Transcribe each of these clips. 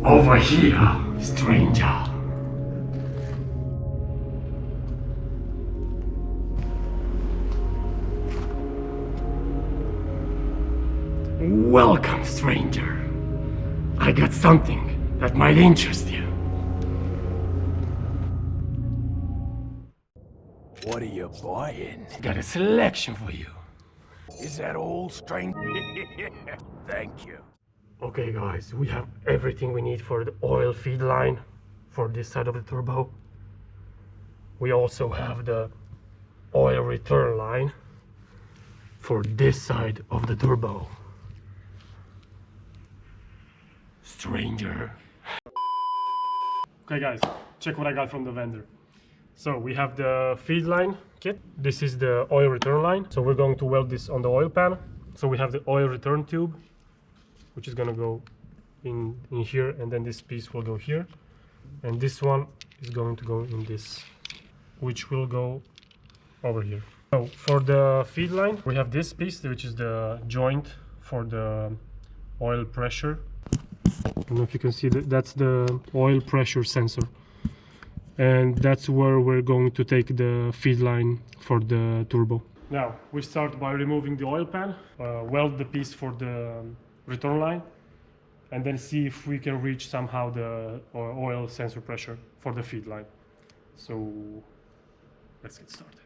Over here, stranger. Welcome, stranger. I got something that might interest you. What are you buying? Got a selection for you. Is that all, stranger? Thank you. Okay guys, we have everything we need for the oil feed line for this side of the turbo. We also have the oil return line for this side of the turbo. Stranger. Okay guys, check what I got from the vendor. So we have the feed line kit. This is the oil return line. So we're going to weld this on the oil pan. So we have the oil return tube, which is gonna go in here, and then this piece will go here, and this one is going to go in this, which will go over here. So for the feed line, we have this piece, which is the joint for the oil pressure. I don't know if you can see that, that's the oil pressure sensor, and that's where we're going to take the feed line for the turbo. Now we start by removing the oil pan, weld the piece for the return line, and then see if we can reach somehow the oil sensor pressure for the feed line. So let's get started.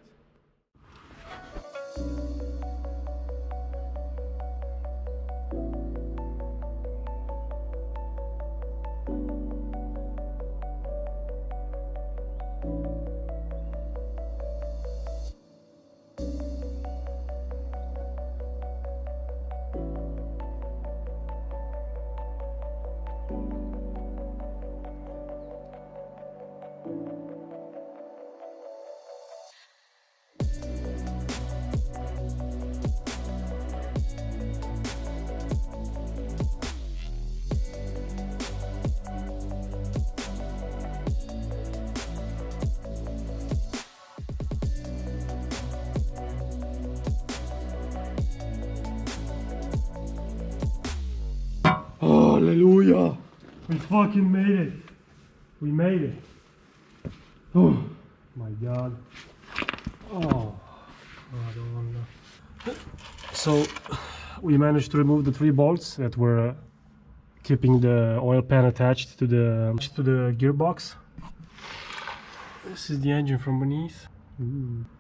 Hallelujah! We fucking made it! We made it! Oh my god. Oh, I don't wanna. So we managed to remove the 3 bolts that were keeping the oil pan attached to the gearbox. This is the engine from beneath.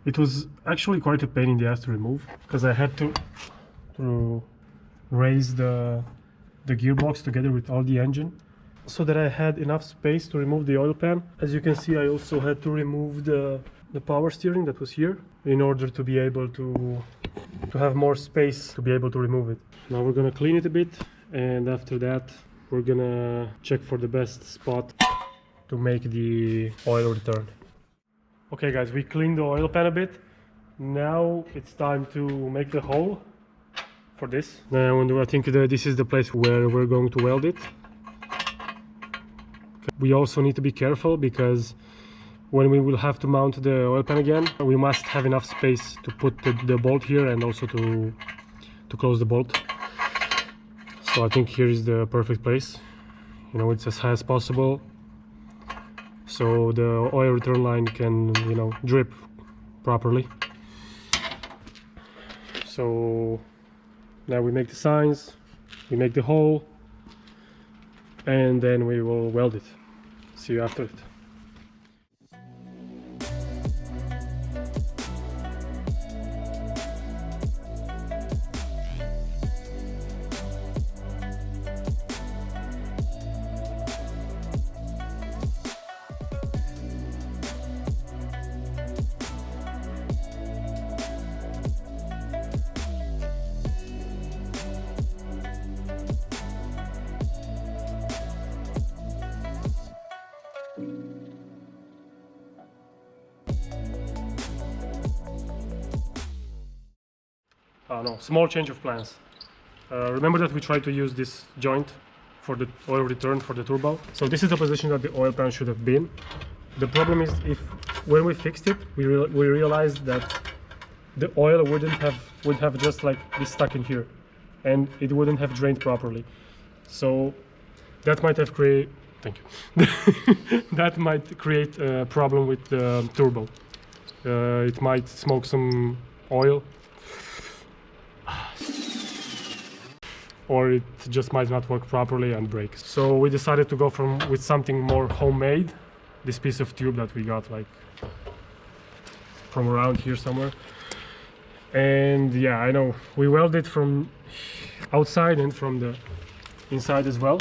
It was actually quite a pain in the ass to remove, because I had to raise the gearbox together with all the engine so that I had enough space to remove the oil pan. As you can see, I also had to remove the power steering that was here in order to be able to have more space to be able to remove it. Now we're gonna clean it a bit, and after that we're gonna check for the best spot to make the oil return. Okay guys, we cleaned the oil pan a bit. Now it's time to make the hole for this. Now I think that this is the place where we're going to weld it. We also need to be careful, because when we will have to mount the oil pan again, we must have enough space to put the bolt here, and also to close the bolt. So I think here is the perfect place. You know, it's as high as possible, so the oil return line can, you know, drip properly. So now we make the signs, we make the hole, and then we will weld it. See you after it. No, small change of plans. Remember that we tried to use this joint for the oil return for the turbo. So this is the position that the oil pan should have been. The problem is, when we fixed it, we realized that the oil would have just like be stuck in here, and it wouldn't have drained properly. So that might have create. Thank you. That might create a problem with the turbo. It might smoke some oil, or it just might not work properly and break. So we decided to go with something more homemade. This piece of tube that we got like from around here somewhere. And yeah, I know we welded from outside and from the inside as well.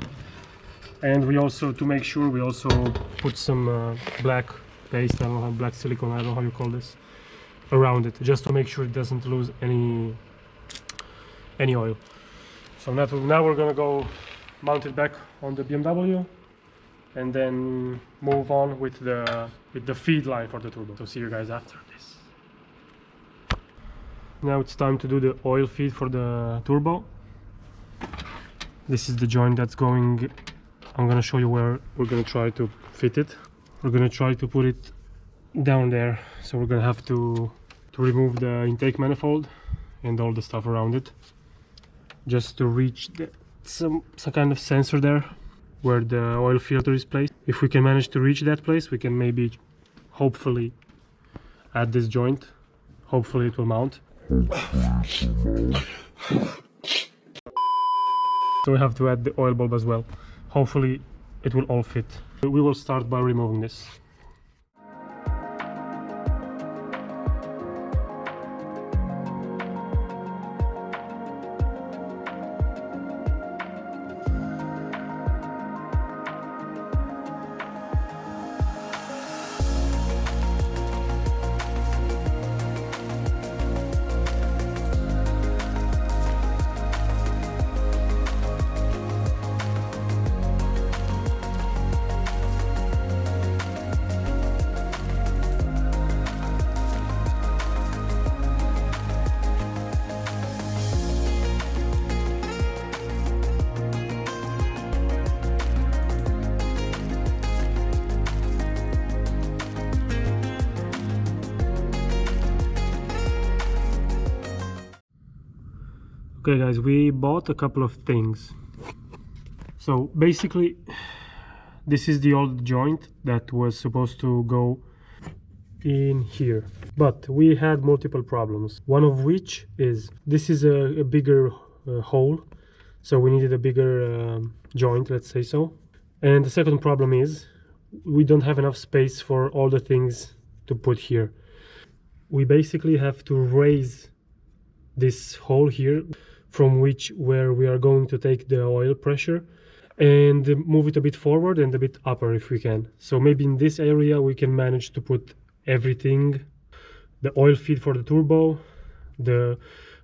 And we also, to make sure, we also put some black paste, I don't know, black silicone, I don't know how you call this, around it, just to make sure it doesn't lose any oil. So now we're gonna go mount it back on the BMW and then move on with the feed line for the turbo. So see you guys after this. Now it's time to do the oil feed for the turbo. This is the joint that's going. I'm gonna show you where we're gonna try to fit it. We're gonna try to put it down there. So we're gonna have to remove the intake manifold and all the stuff around it, just to reach some kind of sensor there where the oil filter is placed. If we can manage to reach that place, we can maybe, hopefully, add this joint. Hopefully it will mount. So we have to add the oil bulb as well. Hopefully it will all fit. We will start by removing this. Okay guys, we bought a couple of things. So basically this is the old joint that was supposed to go in here, but we had multiple problems. One of which is this is a bigger hole, so we needed a bigger joint, let's say so. And the second problem is we don't have enough space for all the things to put here. We basically have to raise this hole here from where we are going to take the oil pressure and move it a bit forward and a bit upper if we can. So maybe in this area we can manage to put everything, the oil feed for the turbo,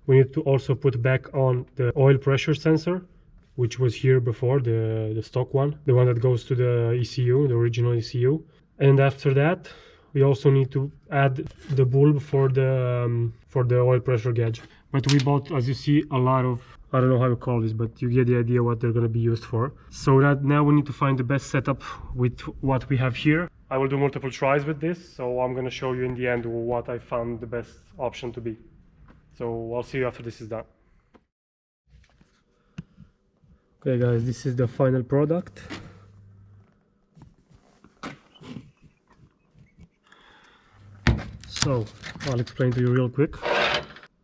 we need to also put back on the oil pressure sensor, which was here before, the stock one, the one that goes to the ECU, the original ECU. And after that we also need to add the bulb for the oil pressure gauge. But we bought, as you see, a lot of, I don't know how you call this, but you get the idea what they're going to be used for. So that now we need to find the best setup with what we have here. I will do multiple tries with this, so I'm going to show you in the end what I found the best option to be. So I'll see you after this is done. Okay guys, this is the final product. So I'll explain to you real quick.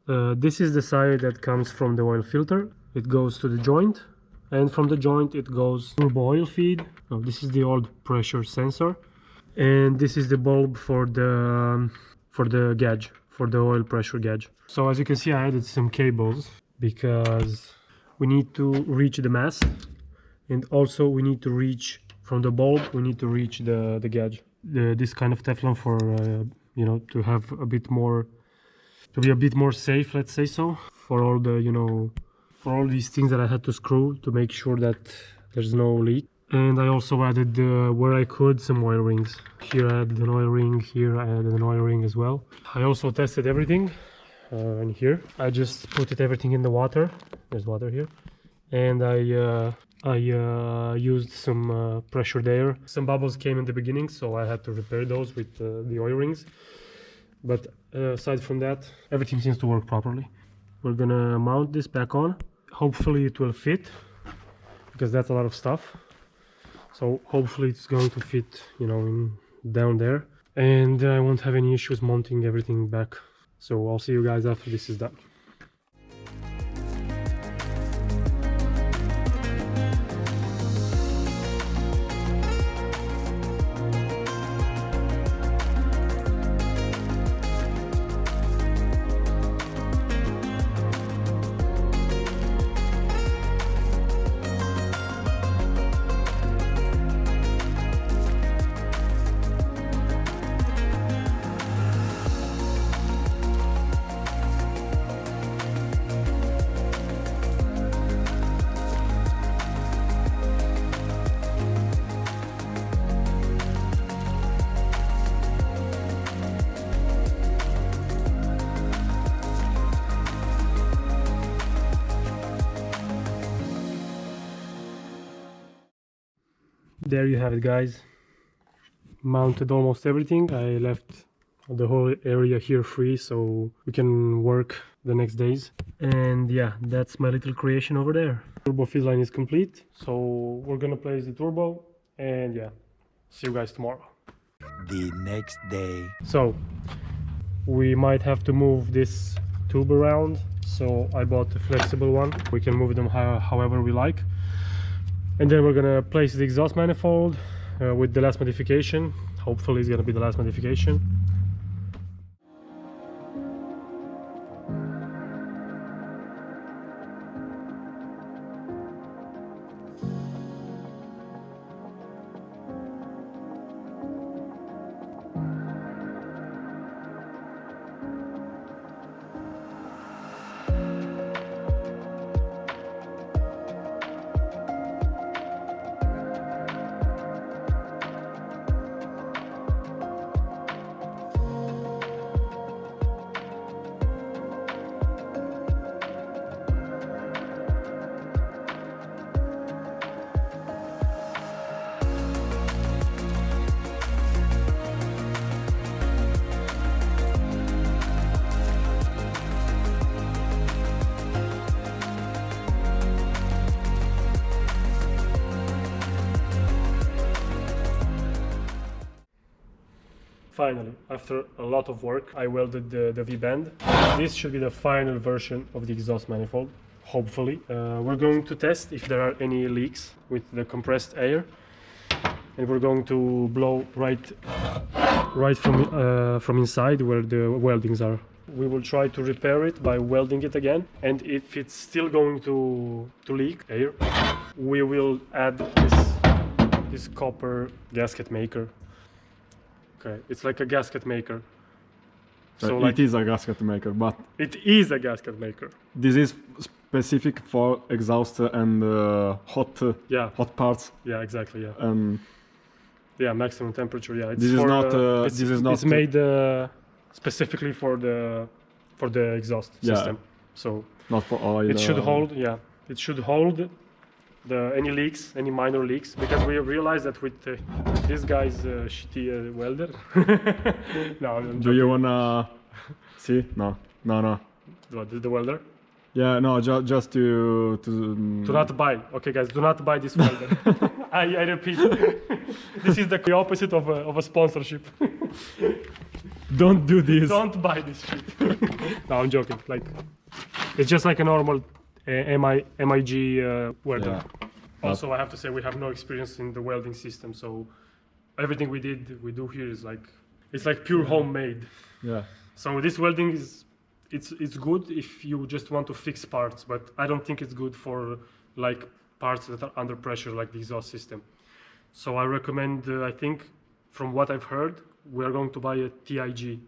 This is the side that comes from the oil filter. It goes to the joint, and from the joint it goes turbo oil feed. Oh, this is the old pressure sensor, and this is the bulb for the gauge, for the oil pressure gauge. So as you can see, I added some cables because we need to reach the mass, and also we need to reach from the bulb, we need to reach the gauge. This kind of Teflon for you know, to have a bit more, to be a bit more safe, let's say so, for all the, you know, for all these things that I had to screw to make sure that there's no leak. And I also added, where I could, some oil rings. Here I added an oil ring, here I added an oil ring as well. I also tested everything, and here I just put everything in the water. There's water here, and I used some pressured air. Some bubbles came in the beginning, so I had to repair those with the oil rings. But aside from that, everything seems to work properly. We're gonna mount this back on. Hopefully it will fit, because that's a lot of stuff. So hopefully it's going to fit, you know, down there, and I won't have any issues mounting everything back. So I'll see you guys after this is done. There you have it, guys. Mounted almost everything. I left the whole area here free so we can work the next days. And yeah, that's my little creation over there. Turbo feed line is complete, so we're gonna place the turbo, and yeah, see you guys tomorrow. The next day. So we might have to move this tube around, so I bought a flexible one. We can move them however we like. And then we're gonna place the exhaust manifold with the last modification. Hopefully it's gonna be the last modification. Finally, after a lot of work, I welded the V-band. This should be the final version of the exhaust manifold, hopefully. We're going to test if there are any leaks with the compressed air. And we're going to blow right from inside where the weldings are. We will try to repair it by welding it again. And if it's still going to leak air, we will add this copper gasket maker. Okay, it's like a gasket maker. So like, it is a gasket maker, but it is a gasket maker. this is specific for exhaust and hot parts. Yeah, exactly. Yeah. And maximum temperature. Yeah, it's this is not. It's made specifically for the exhaust system. So not for oil. it should hold. Yeah, it should hold any leaks, any minor leaks, because we realized that with this guy's shitty welder. No, do you wanna see? No. What is the welder? Yeah, no, just to Do not buy. Okay, guys, do not buy this welder. I repeat, this is the opposite of a sponsorship. Don't do this. Don't buy this shit. No, I'm joking. Like, it's just like a normal MIG welder. Yeah. Also, I have to say we have no experience in the welding system, so everything we do here is like, it's like pure homemade. Yeah. So this welding it's good if you just want to fix parts, but I don't think it's good for like parts that are under pressure, like the exhaust system. So I recommend, I think, from what I've heard, we are going to buy a TIG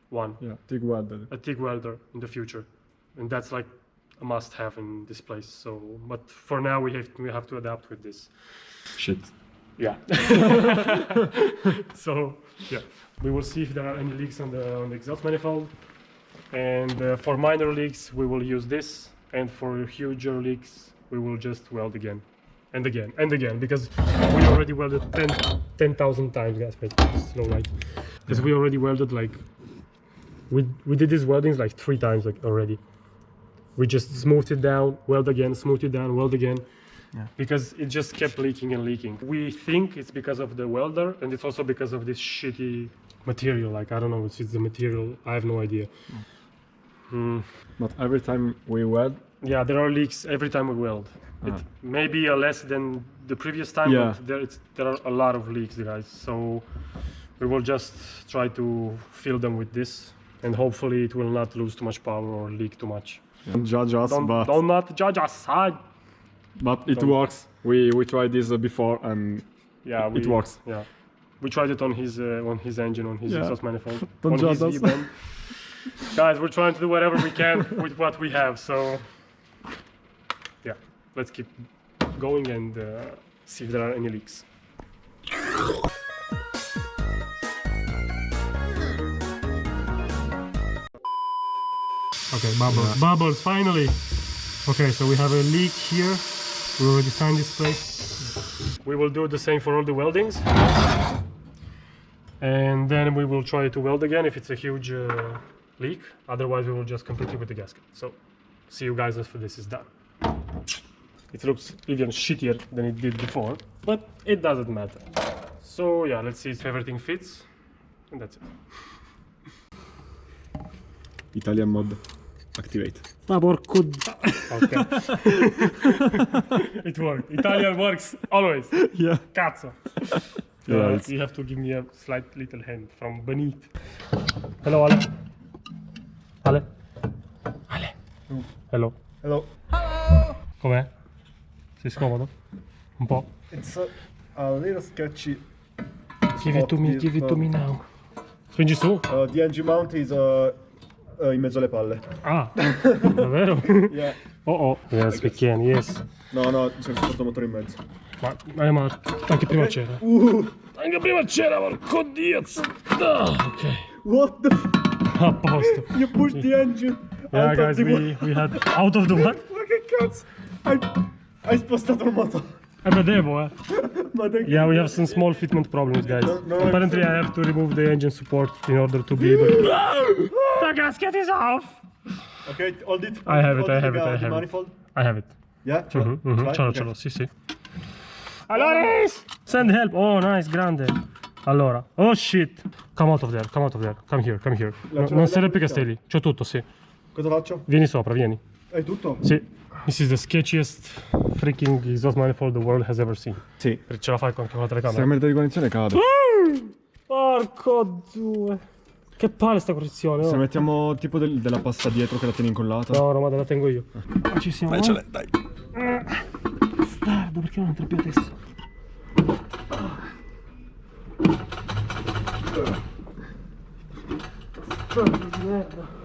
one. Yeah, TIG welder. A TIG welder in the future, and that's like a must-have in this place. So, but for now we have to adapt with this. Shit. Yeah. So yeah, we will see if there are any leaks on the exhaust manifold, and for minor leaks we will use this, and for huger leaks we will just weld again and again and again, because we already welded 10,000 times, guys. Wait, slow light. Because we already welded, like, we did these weldings like 3 times, like, already. We just smoothed it down, weld again, smooth it down, weld again. because it just kept leaking and leaking. We think it's because of the welder, and it's also because of this shitty material. Like, I don't know if it's the material, I have no idea. But every time we weld, yeah, there are leaks every time we weld. It may be less than the previous time, but there are a lot of leaks, guys. So we will just try to fill them with this, and hopefully it will not lose too much power or leak too much. don't judge us, but Don't not judge us. but it works. We tried this before, and Yeah, it works. Yeah, we tried it on his engine, on his exhaust manifold, Don't on judge his us. V-band. Guys, we're trying to do whatever we can with what we have. So yeah, let's keep going and see if there are any leaks. Okay, bubbles, bubbles, finally. Okay, so we have a leak here. We already signed this place. We will do the same for all the weldings. And then we will try to weld again if it's a huge leak. Otherwise, we will just complete it with the gasket. So, see you guys after this is done. It looks even shittier than it did before, but it doesn't matter. So yeah, let's see if everything fits. And that's it. Italian mod, activate. Ma porco. Okay. It worked. Italian works always. Yeah. Cazzo. Yeah, You have to give me a slight little hand from beneath. Hello, Ale. Ale. Ale. Hello. Hello. Com'è? Sei scomodo? Un po'? It's a little sketchy. Give it to me, give it to me now. Spingi su? The engine mount is in mezzo alle palle. Ah, davvero? Yeah. Oh oh. Yes, we can, yes. No, c'è il motore in mezzo. Ma anche prima c'era. Anche prima c'era, porco dio. Ok. What the f***? A posto. You pushed the engine Yeah, out guys, of the we had out of the what? Ma che cazzo? Hai spostato il motore. Vedevo, eh. Ma dai, Yeah, we have some small fitment problems, guys. No, Apparently, I have to remove the engine support in order to be able to... The gasket is off! Okay, hold it. I have it, Hold I have it, the I have it. manifold. I have it. Yeah? Ce Okay. l'ho, sì, sì. Aloris! Send help! Oh, nice, grande. Allora, oh shit! Come out of there, come out of there. Come here, come here. Non serve più che stai lì. C'ho tutto, sì. Cosa faccio? Vieni sopra, vieni. È tutto? Sì. This is the sketchiest freaking exhaust manifold the world has ever seen. Sì. Ce la fai anche con la Se la telecamera? merita di connessione cade. Porco due. Che palle sta correzione, Se oh. mettiamo tipo della pasta dietro che la tieni incollata. No, ma te la tengo io. Qua ci siamo. Vai, dai. Bastardo, perché non entra più adesso? Bastardo di merda.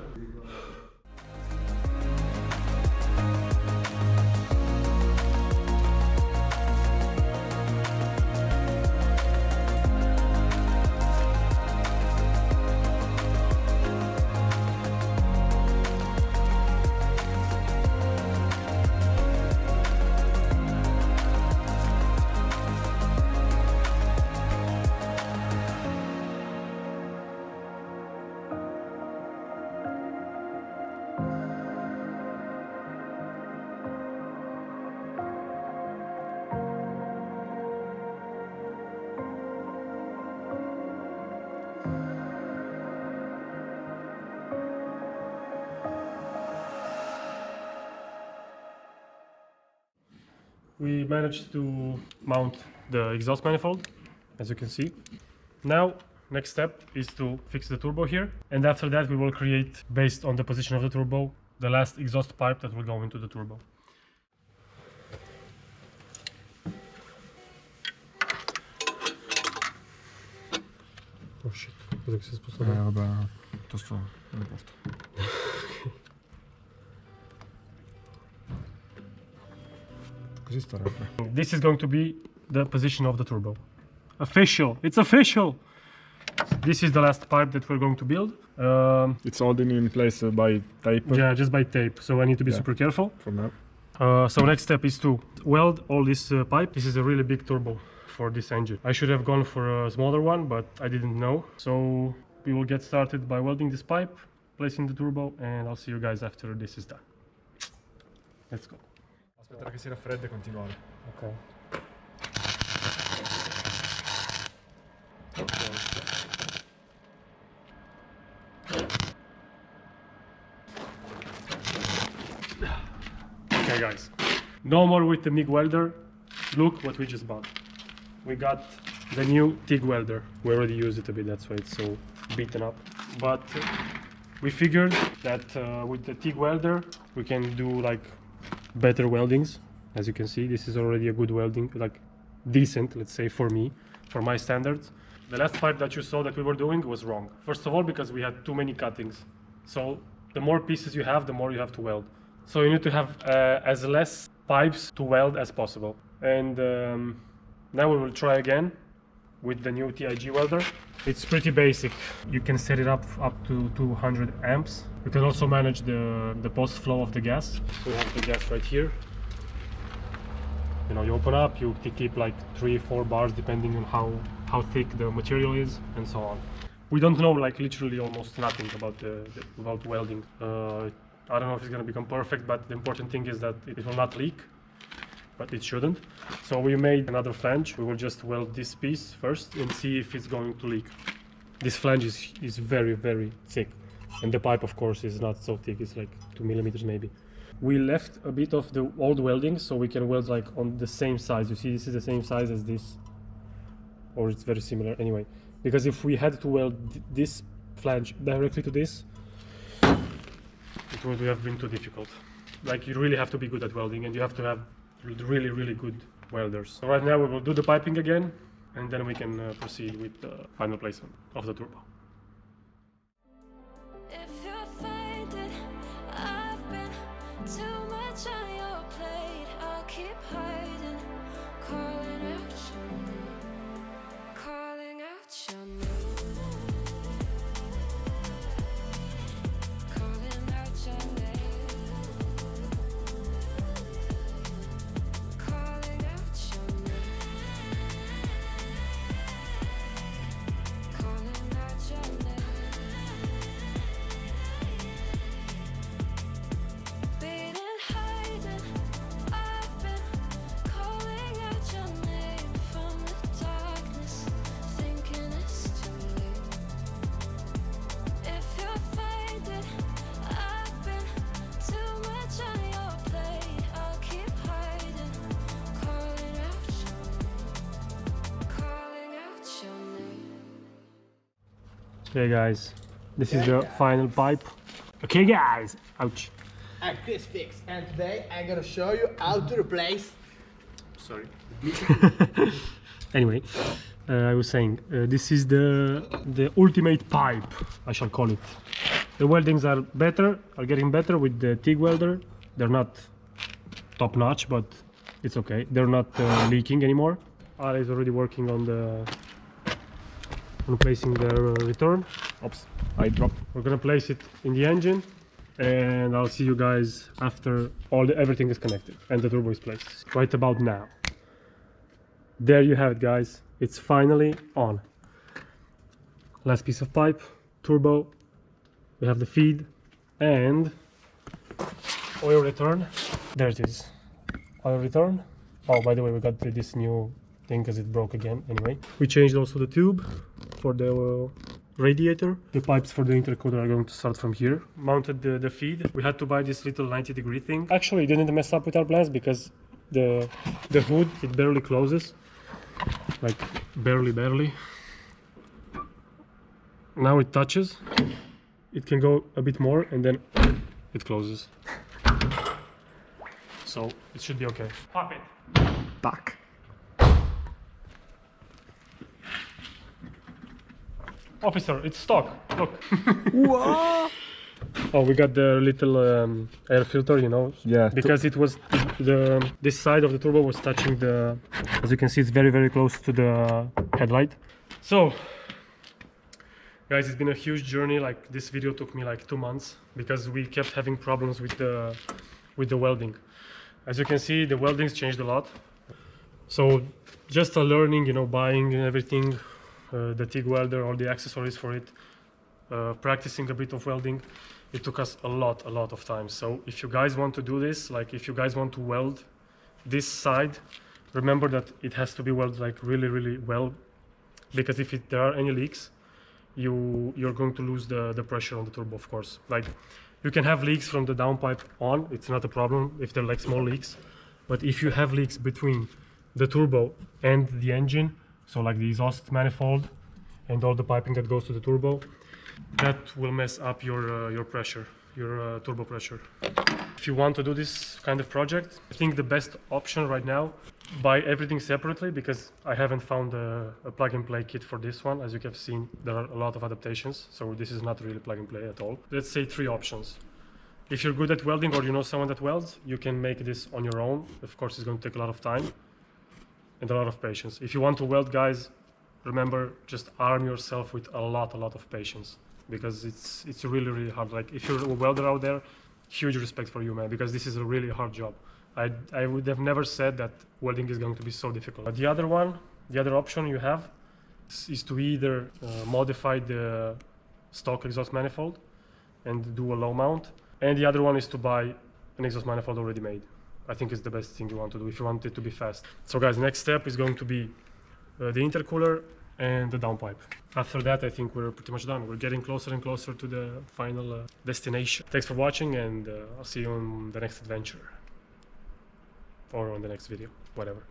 We managed to mount the exhaust manifold, as you can see. Now, next step is to fix the turbo here, and after that we will create, based on the position of the turbo, the last exhaust pipe that will go into the turbo. Oh shit, cosa che si è spostato? Vabbè, piuttosto non importa. Così starebbe. This is going to be the position of the turbo. Official! It's official! This is the last pipe that we're going to build. It's holding in place by tape. Yeah, just by tape, so I need to be super careful. From now. So next step is to weld all this pipe. This is a really big turbo for this engine. I should have gone for a smaller one, but I didn't know. So we will get started by welding this pipe, placing the turbo, and I'll see you guys after this is done. Let's go. Aspettare che si raffredda e continuare. Okay. Okay guys, no more with the MIG welder. Look what we just bought. We got the new TIG welder. We already used it a bit, that's why it's so beaten up. But we figured that with the TIG welder we can do like better weldings. As you can see, this is already a good welding, like decent, let's say, for me, for my standards. The last pipe that you saw that we were doing was wrong. First of all, because we had too many cuttings. So the more pieces you have, the more you have to weld. So you need to have as less pipes to weld as possible. And now we will try again with the new TIG welder. It's pretty basic. You can set it up to 200 amps. You can also manage the post flow of the gas. We have the gas right here. You know, you open up, you keep like 3-4 bars depending on how thick the material is and so on. We don't know like literally almost nothing about welding. I don't know if it's gonna become perfect, but the important thing is that it will not leak, but it shouldn't. So we made another flange. We will just weld this piece first and see if it's going to leak. This flange is very, very thick. And the pipe, of course, is not so thick. It's like 2 millimeters maybe. We left a bit of the old welding so we can weld like on the same size. You see, this is the same size as this, or it's very similar anyway. Because if we had to weld this flange directly to this, it would have been too difficult. Like, you really have to be good at welding, and you have to have really, really good welders. So right now we will do the piping again, and then we can proceed with the final placement of the turbo. If you find it, I've been too much on your plate. I'll keep hiding, calling out your name, calling out your name. Okay guys, this is the final pipe. Okay guys, ouch. I'm Chris Fix, and today I'm gonna show you how to replace. Sorry. Anyway, I was saying this is the ultimate pipe, I shall call it. The weldings are getting better with the TIG welder. They're not top notch, but it's okay. They're not leaking anymore. Ale is already working on placing the return. Oops, I dropped. We're gonna place it in the engine, and I'll see you guys after everything is connected and the turbo is placed. Right about now. There you have it, guys. It's finally on. Last piece of pipe, turbo. We have the feed and oil return. There it is. Oil return. Oh, by the way, we got this new thing because it broke again. Anyway, we changed also the tube for the radiator. The pipes for the intercooler are going to start from here. Mounted the feed. We had to buy this little 90-degree thing. Actually, it didn't mess up with our plans because the hood, it barely closes. Like barely. Now it touches. It can go a bit more and then it closes. So it should be okay. Pop it. Tak. Officer, it's stock. Look. Oh, we got the little air filter, you know. Yeah. Because it was this side of the turbo was touching the. As you can see, it's very close to the headlight. So, guys, it's been a huge journey. Like, this video took me like 2 months because we kept having problems with the welding. As you can see, the weldings changed a lot. So, just a learning, you know, buying everything. The TIG welder, all the accessories for it, practicing a bit of welding. It took us a lot of time. So if you guys want to do this, like if you guys want to weld this side remember that it has to be welded like really well, because if there are any leaks, you're going to lose the pressure on the turbo, of course. Like, you can have leaks from the downpipe on, it's not a problem if they're like small leaks, but if you have leaks between the turbo and the engine, so like the exhaust manifold and all the piping that goes to the turbo, that will mess up your pressure, your turbo pressure. If you want to do this kind of project, I think the best option right now, buy everything separately, because I haven't found a plug-and-play kit for this one. As you have seen, there are a lot of adaptations, so this is not really plug-and-play at all. Let's say 3 options. If you're good at welding or you know someone that welds, you can make this on your own. Of course, it's going to take a lot of time and a lot of patience. If you want to weld, guys, remember, just arm yourself with a lot of patience, because it's really hard. Like, if you're a welder out there, huge respect for you, man, because this is a really hard job. I would have never said that welding is going to be so difficult. But the other option you have is to either modify the stock exhaust manifold and do a low mount, and the other one is to buy an exhaust manifold already made. I think it's the best thing you want to do if you want it to be fast. So guys, next step is going to be the intercooler and the downpipe. After that, I think we're pretty much done. We're getting closer and closer to the final destination. Thanks for watching, and I'll see you on the next adventure. Or on the next video, whatever.